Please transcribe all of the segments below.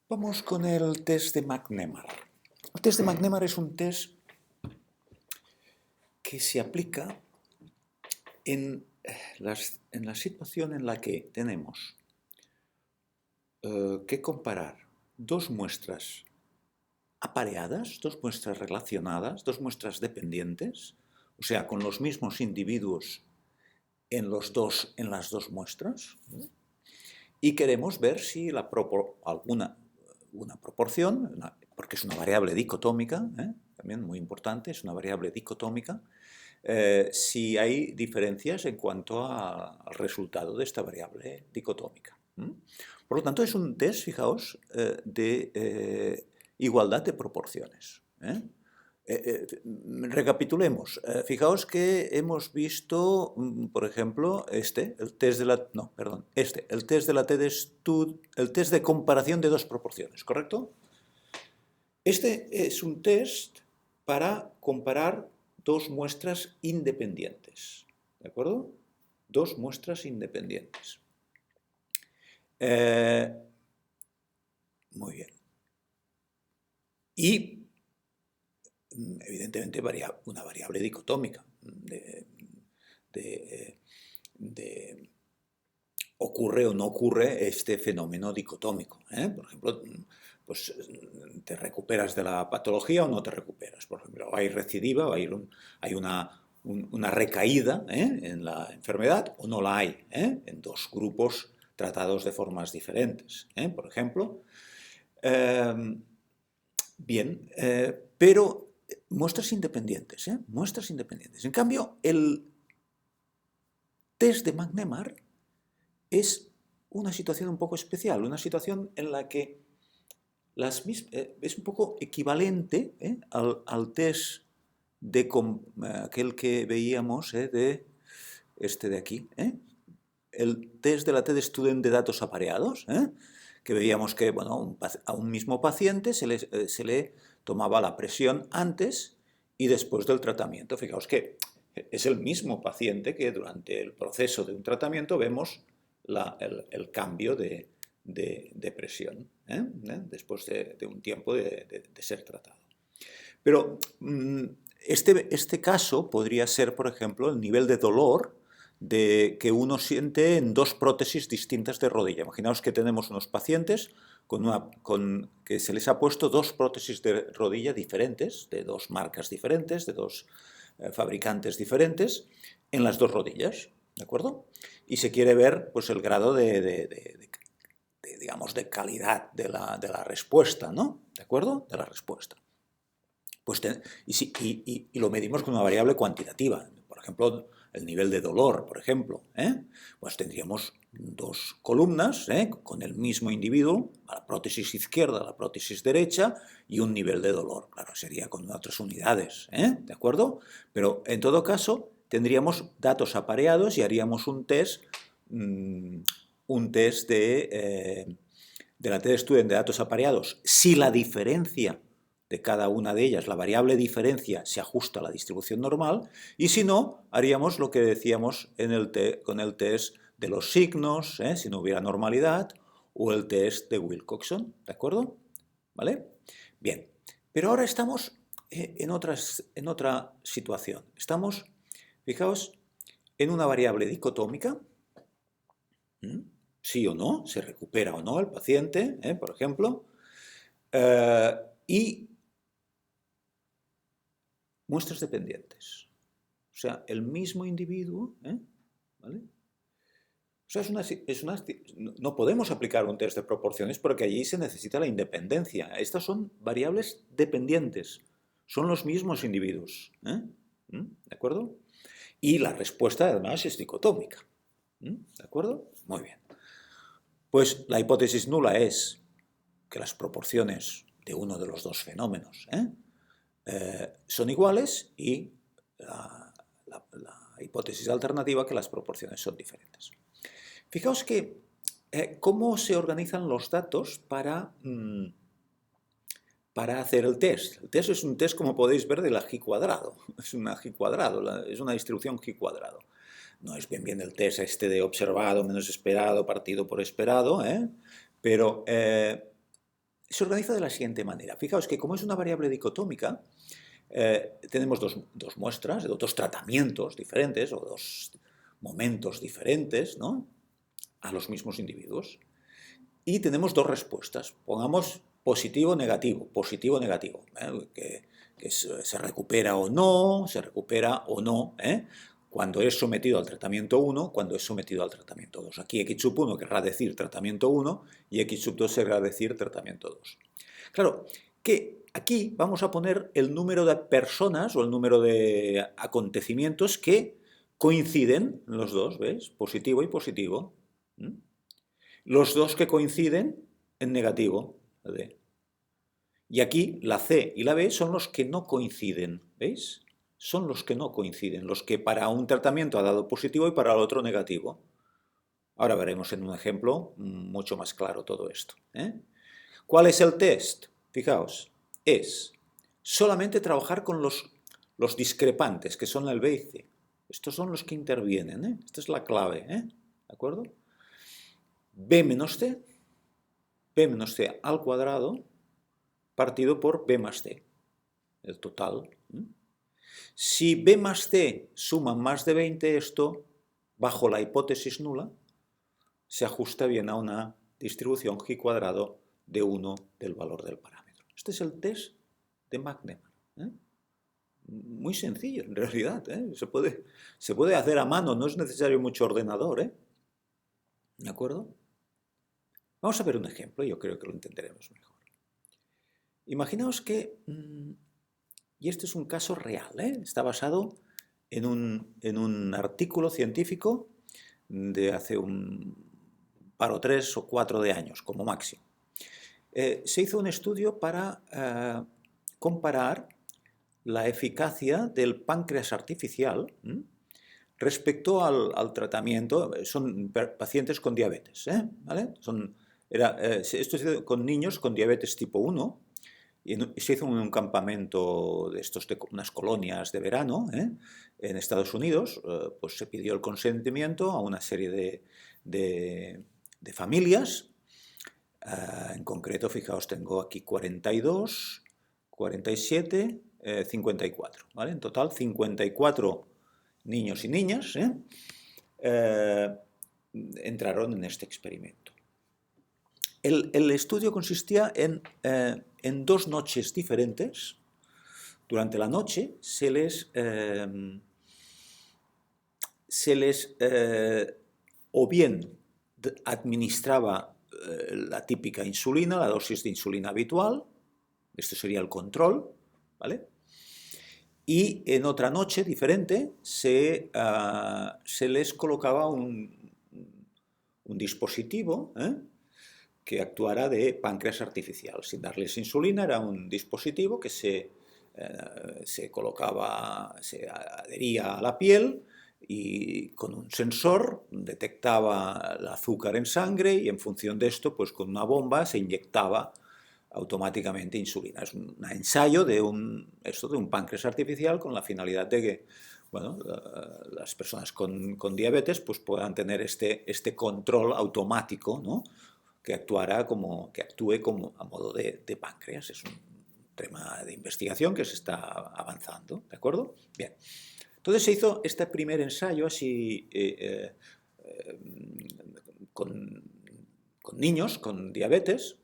Vamos con el test de McNemar. El test de McNemar es un test que se aplica en la situación en la que tenemos que comparar dos muestras apareadas, dos muestras relacionadas, dos muestras dependientes, o sea, con los mismos individuos en las dos muestras, y queremos ver si una proporción, porque es una variable dicotómica, también muy importante, es una variable dicotómica, si hay diferencias en cuanto al resultado de esta variable dicotómica. Por lo tanto, es un test, fijaos, de igualdad de proporciones. Recapitulemos. Fijaos que hemos visto, por ejemplo, el test de la, no, perdón, el test de la el test de comparación de dos proporciones, ¿correcto? Este es un test para comparar dos muestras independientes, ¿de acuerdo? Dos muestras independientes. Muy bien. Y evidentemente una variable dicotómica ocurre o no ocurre este fenómeno dicotómico. Por ejemplo, pues te recuperas de la patología o no te recuperas. Por ejemplo, hay recidiva, hay una recaída en la enfermedad o no la hay, en dos grupos tratados de formas diferentes. Por ejemplo, bien, pero muestras independientes, muestras independientes. En cambio, el test de McNemar es una situación un poco especial, una situación en la que es un poco equivalente al test de aquel que veíamos de este de aquí, el test de la T-Student de datos apareados, que veíamos que bueno, a un mismo paciente se le tomaba la presión antes y después del tratamiento. Fijaos que es el mismo paciente que durante el proceso de un tratamiento vemos el cambio de presión después de un tiempo de ser tratado. Pero este caso podría ser, por ejemplo, el nivel de dolor que uno siente en dos prótesis distintas de rodilla. Imaginaos que tenemos unos pacientes que se les ha puesto dos prótesis de rodilla diferentes, de dos marcas diferentes, de dos fabricantes diferentes, en las dos rodillas, ¿de acuerdo? Y se quiere ver pues, el grado digamos, de calidad de la respuesta, ¿no? ¿De acuerdo? De la respuesta. Pues y lo medimos con una variable cuantitativa. Por ejemplo, el nivel de dolor, por ejemplo. Pues tendríamos dos columnas con el mismo individuo, la prótesis izquierda, la prótesis derecha, y un nivel de dolor. Claro, sería con otras unidades, ¿de acuerdo? Pero en todo caso, tendríamos datos apareados y haríamos un test de la T-Student de datos apareados. Si la diferencia de cada una de ellas, la variable diferencia, se ajusta a la distribución normal, y si no, haríamos lo que decíamos con el test de los signos, si no hubiera normalidad, o el test de Wilcoxon, ¿de acuerdo? ¿Vale? Bien, pero ahora estamos en otra situación. Estamos, fijaos, en una variable dicotómica, sí o no, se recupera o no el paciente, por ejemplo, y muestras dependientes. O sea, el mismo individuo, ¿vale? O sea, no podemos aplicar un test de proporciones porque allí se necesita la independencia. Estas son variables dependientes. Son los mismos individuos. ¿De acuerdo? Y la respuesta, además, es dicotómica. ¿De acuerdo? Muy bien. Pues la hipótesis nula es que las proporciones de uno de los dos fenómenos son iguales y la hipótesis alternativa que las proporciones son diferentes. Fijaos que cómo se organizan los datos para hacer el test. El test es un test, como podéis ver, de la G cuadrado. Es una G cuadrado, es una distribución G cuadrado. No es bien el test de observado menos esperado partido por esperado, pero se organiza de la siguiente manera. Fijaos que como es una variable dicotómica, tenemos dos muestras, dos tratamientos diferentes o dos momentos diferentes, ¿no?, a los mismos individuos. Y tenemos dos respuestas. Pongamos positivo, negativo, que se recupera o no, cuando es sometido al tratamiento 1, cuando es sometido al tratamiento 2. Aquí X sub 1 querrá decir tratamiento 1 y X sub 2 querrá decir tratamiento 2. Claro, que aquí vamos a poner el número de personas o el número de acontecimientos que coinciden los dos, ¿ves? Positivo y positivo. Los dos que coinciden en negativo, la D. Y aquí la C y la B son los que no coinciden, ¿veis? Son los que no coinciden, los que para un tratamiento ha dado positivo y para el otro negativo. Ahora veremos en un ejemplo mucho más claro todo esto, ¿eh? ¿Cuál es el test? Fijaos, es solamente trabajar con los discrepantes, que son el B y C. Estos son los que intervienen, ¿eh? Esta es la clave, ¿eh? ¿De acuerdo? B menos C al cuadrado partido por B más C, el total. Si B más C suma más de 20, esto, bajo la hipótesis nula, se ajusta bien a una distribución G cuadrado de 1 del valor del parámetro. Este es el test de McNemar, ¿eh? Muy sencillo, en realidad, ¿eh? Se puede hacer a mano, no es necesario mucho ordenador, ¿eh? ¿De acuerdo? Vamos a ver un ejemplo, yo creo que lo entenderemos mejor. Imaginaos que, y este es un caso real, ¿eh? Está basado en un artículo científico de hace un par o 3 o 4 de años, como máximo. Se hizo un estudio para comparar la eficacia del páncreas artificial respecto al tratamiento. Son pacientes con diabetes, ¿vale? Esto es con niños con diabetes tipo 1, y se hizo un campamento de unas colonias de verano, en Estados Unidos. Pues se pidió el consentimiento a una serie de familias. En concreto, fijaos, tengo aquí 42, 47, 54, ¿vale? En total, 54 niños y niñas entraron en este experimento. El estudio consistía en 2 noches diferentes. Durante la noche se les o bien administraba la típica insulina, la dosis de insulina habitual. Esto sería el control, ¿vale? Y en otra noche diferente se les colocaba un dispositivo que actuara de páncreas artificial. Sin darles insulina, era un dispositivo que se colocaba, se adhería a la piel y con un sensor detectaba el azúcar en sangre y en función de esto, pues con una bomba se inyectaba automáticamente insulina. Es un ensayo de un páncreas artificial con la finalidad de que, bueno, las personas con diabetes pues puedan tener este control automático, ¿no?, que actúe como a modo de páncreas. Es un tema de investigación que se está avanzando, ¿de acuerdo? Bien. Entonces se hizo este primer ensayo así con niños con diabetes.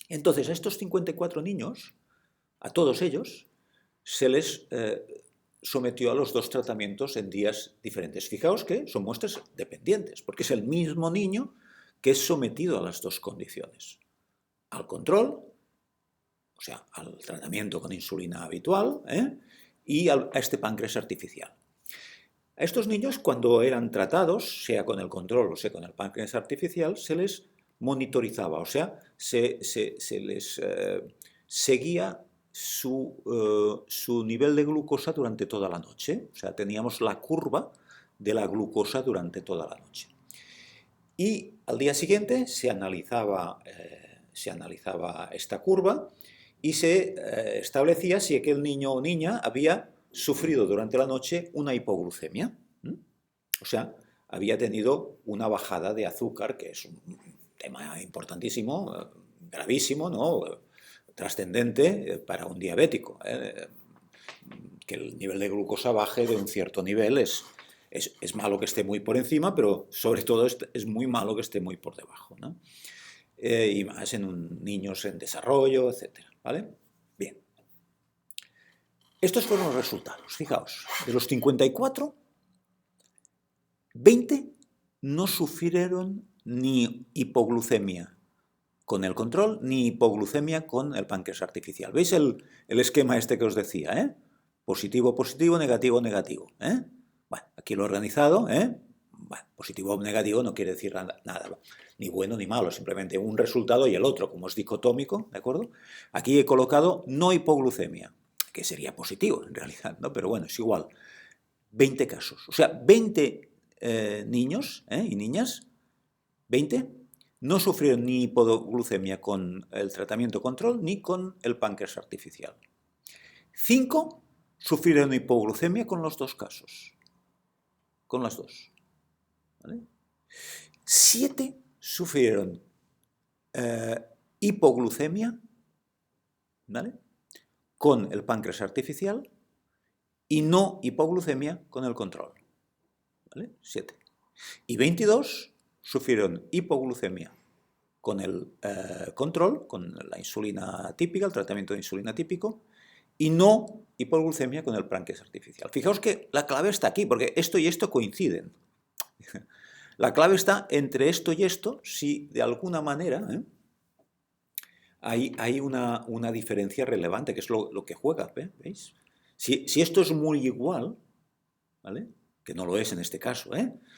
Entonces a estos 54 niños, a todos ellos, se les sometió a los 2 tratamientos en días diferentes. Fijaos que son muestras dependientes, porque es el mismo niño que es sometido a las 2 condiciones. Al control, o sea, al tratamiento con insulina habitual, y a este páncreas artificial. A estos niños, cuando eran tratados, sea con el control o sea con el páncreas artificial, se les monitorizaba, o sea, se les seguía su nivel de glucosa durante toda la noche. O sea, teníamos la curva de la glucosa durante toda la noche. Y al día siguiente se analizaba esta curva y se establecía si aquel niño o niña había sufrido durante la noche una hipoglucemia. O sea, había tenido una bajada de azúcar, que es un tema importantísimo, gravísimo, ¿no? Trascendente para un diabético. Que el nivel de glucosa baje de un cierto nivel es malo que esté muy por encima, pero sobre todo es muy malo que esté muy por debajo, ¿no? Y más en niños en desarrollo, etcétera, ¿vale? Bien. Estos fueron los resultados. Fijaos, de los 54, 20 no sufrieron ni hipoglucemia con el control, ni hipoglucemia con el páncreas artificial. ¿Veis el esquema este que os decía? ¿Eh? Positivo, positivo, negativo, negativo. Bueno, aquí lo he organizado. Bueno, positivo o negativo no quiere decir nada, ni bueno ni malo, simplemente un resultado y el otro, como es dicotómico, ¿de acuerdo? Aquí he colocado no hipoglucemia, que sería positivo en realidad, ¿no? Pero bueno, es igual. 20 casos, o sea, 20 niños y niñas, 20, no sufrieron ni hipoglucemia con el tratamiento control ni con el páncreas artificial. 5 sufrieron hipoglucemia con los dos casos, con las dos. ¿Vale? 7 sufrieron hipoglucemia, ¿vale?, con el páncreas artificial y no hipoglucemia con el control. ¿Vale? 7. Y 22 sufrieron hipoglucemia con el control, con la insulina típica, el tratamiento de insulina típico, y no hipoglucemia con el páncreas artificial. Fijaos que la clave está aquí, porque esto y esto coinciden. La clave está entre esto y esto, si de alguna manera hay una diferencia relevante, que es lo que juega, ¿veis? Si esto es muy igual, ¿vale?, que no lo es en este caso,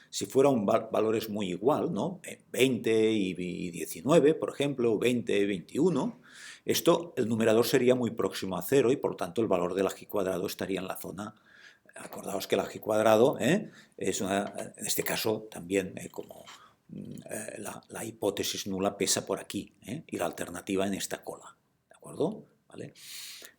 si fuera un valores muy igual, ¿no?, 20 y 19, por ejemplo, 20 y 21, esto, el numerador sería muy próximo a 0 y por tanto el valor del G cuadrado estaría en la zona. Acordaos que el G cuadrado es en este caso también como la hipótesis nula pesa por aquí y la alternativa en esta cola, ¿de acuerdo? ¿Vale?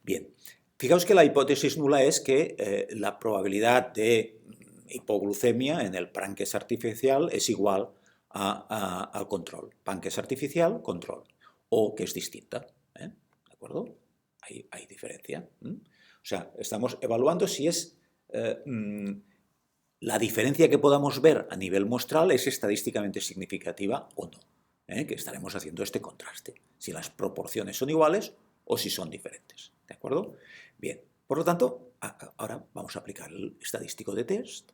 Bien, fijaos que la hipótesis nula es que la probabilidad de hipoglucemia en el páncreas artificial es igual al control. Páncreas artificial, control. O que es distinta. ¿De acuerdo? Hay diferencia. O sea, estamos evaluando si es la diferencia que podamos ver a nivel muestral es estadísticamente significativa o no. Que estaremos haciendo este contraste. Si las proporciones son iguales o si son diferentes. ¿De acuerdo? Bien. Por lo tanto, ahora vamos a aplicar el estadístico de test,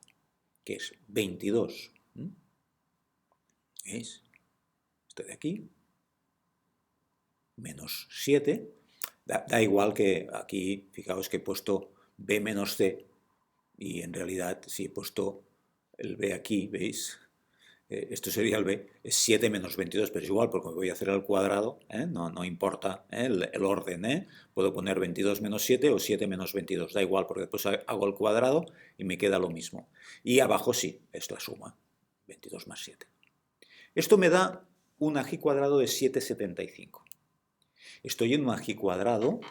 que es 22. ¿Veis? Esto de aquí. Menos 7. Da igual que aquí, fijaos que he puesto B menos C. Y en realidad, si he puesto el B aquí, ¿veis? Esto sería el B, es 7 menos 22, pero es igual porque voy a hacer al cuadrado, no importa el orden, puedo poner 22 menos 7 o 7 menos 22, da igual porque después hago el cuadrado y me queda lo mismo. Y abajo sí, es la suma, 22 más 7. Esto me da un G cuadrado de 7,75. Estoy en un G cuadrado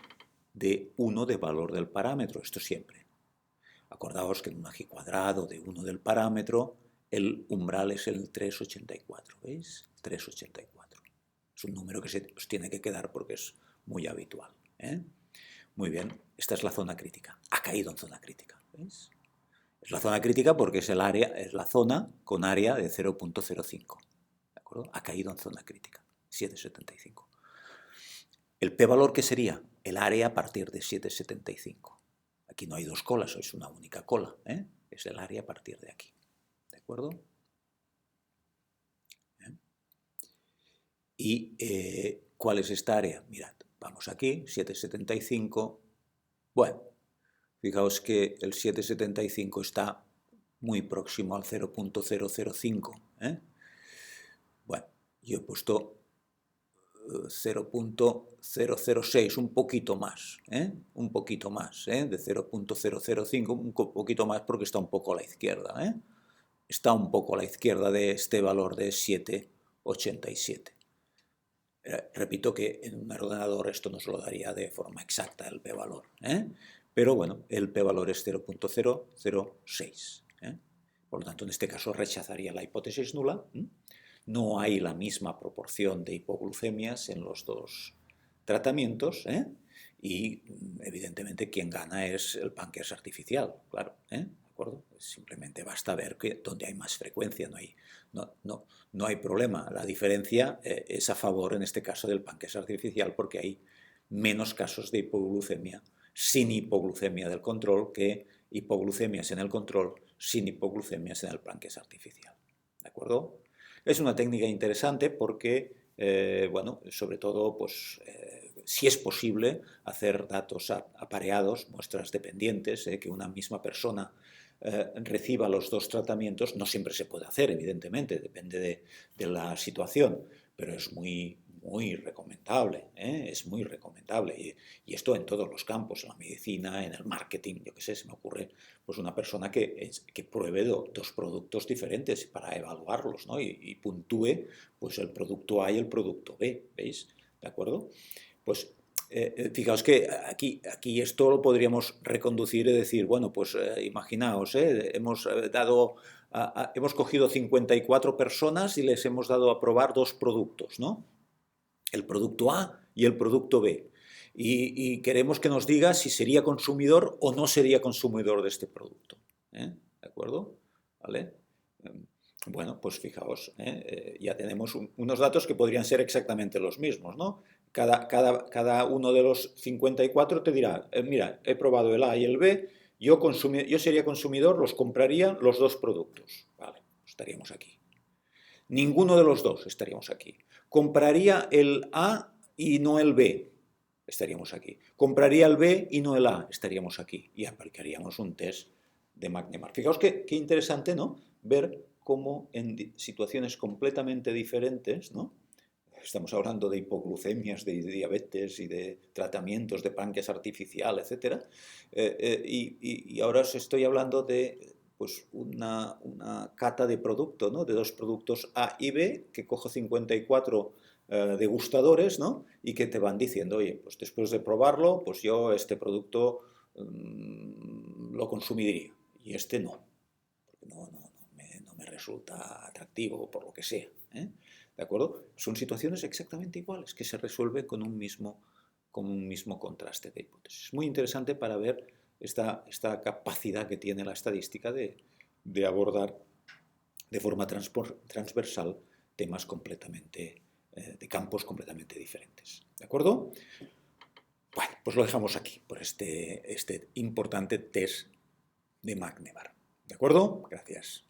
de 1 de valor del parámetro, esto siempre. Acordaos que en un G cuadrado de 1 del parámetro, el umbral es el 3,84, ¿veis? 3,84. Es un número que os tiene que quedar porque es muy habitual. Muy bien, esta es la zona crítica. Ha caído en zona crítica, ¿veis? Es la zona crítica porque es la zona con área de 0,05. ¿De acuerdo? Ha caído en zona crítica, 7,75. ¿El p-valor qué sería? El área a partir de 7,75. Aquí no hay dos colas, es una única cola. Es el área a partir de aquí. ¿De acuerdo? ¿Y cuál es esta área? Mirad, vamos aquí, 7,75. Bueno, fijaos que el 7,75 está muy próximo al 0,005. Bueno, yo he puesto 0,006, un poquito más, de 0,005, un poquito más porque está un poco a la izquierda, está un poco a la izquierda de este valor de 7,87. Repito que en un ordenador esto nos lo daría de forma exacta el p-valor, pero bueno, el p-valor es 0,006. Por lo tanto, en este caso rechazaría la hipótesis nula. no hay la misma proporción de hipoglucemias en los dos tratamientos, y evidentemente quien gana es el páncreas artificial, claro, ¿de acuerdo? Simplemente basta ver que donde hay más frecuencia no hay problema. La diferencia es a favor, en este caso, del páncreas artificial, porque hay menos casos de hipoglucemia sin hipoglucemia del control que hipoglucemias en el control sin hipoglucemias en el páncreas artificial, ¿de acuerdo? Es una técnica interesante porque, bueno, sobre todo, pues, si es posible, hacer datos apareados, muestras dependientes, que una misma persona reciba los dos tratamientos. No siempre se puede hacer, evidentemente, depende de la situación, pero es muy recomendable, es muy recomendable. Y esto en todos los campos, en la medicina, en el marketing, yo qué sé, se me ocurre pues una persona que pruebe dos productos diferentes para evaluarlos, ¿no? Y puntúe pues el producto A y el producto B, ¿veis? ¿De acuerdo? Pues fijaos que aquí esto lo podríamos reconducir y decir, bueno, pues imaginaos, hemos hemos cogido 54 personas y les hemos dado a probar dos productos, ¿no? El producto A y el producto B. Y queremos que nos diga si sería consumidor o no sería consumidor de este producto. ¿De acuerdo? ¿Vale? Bueno, pues fijaos, ya tenemos unos datos que podrían ser exactamente los mismos, ¿no? Cada uno de los 54 te dirá, mira, he probado el A y el B, yo sería consumidor, los compraría los dos productos. Vale, estaríamos aquí. Ninguno de los dos estaríamos aquí. Compraría el A y no el B, estaríamos aquí. Compraría el B y no el A, estaríamos aquí. Y aplicaríamos un test de McNemar. Fijaos qué interesante, ¿no? Ver cómo en situaciones completamente diferentes, ¿no? Estamos hablando de hipoglucemias, de diabetes y de tratamientos de páncreas artificial, etc. Y ahora os estoy hablando de pues una cata de producto, ¿no? De dos productos A y B, que cojo 54 degustadores, ¿no? Y que te van diciendo, oye, pues después de probarlo, pues yo este producto lo consumiría y este no, porque no me resulta atractivo por lo que sea, ¿de acuerdo? Son situaciones exactamente iguales que se resuelven con un mismo contraste de hipótesis. Es muy interesante para ver esta capacidad que tiene la estadística de abordar de forma transversal temas completamente, de campos completamente diferentes. ¿De acuerdo? Bueno, pues lo dejamos aquí, por este importante test de McNemar. ¿De acuerdo? Gracias.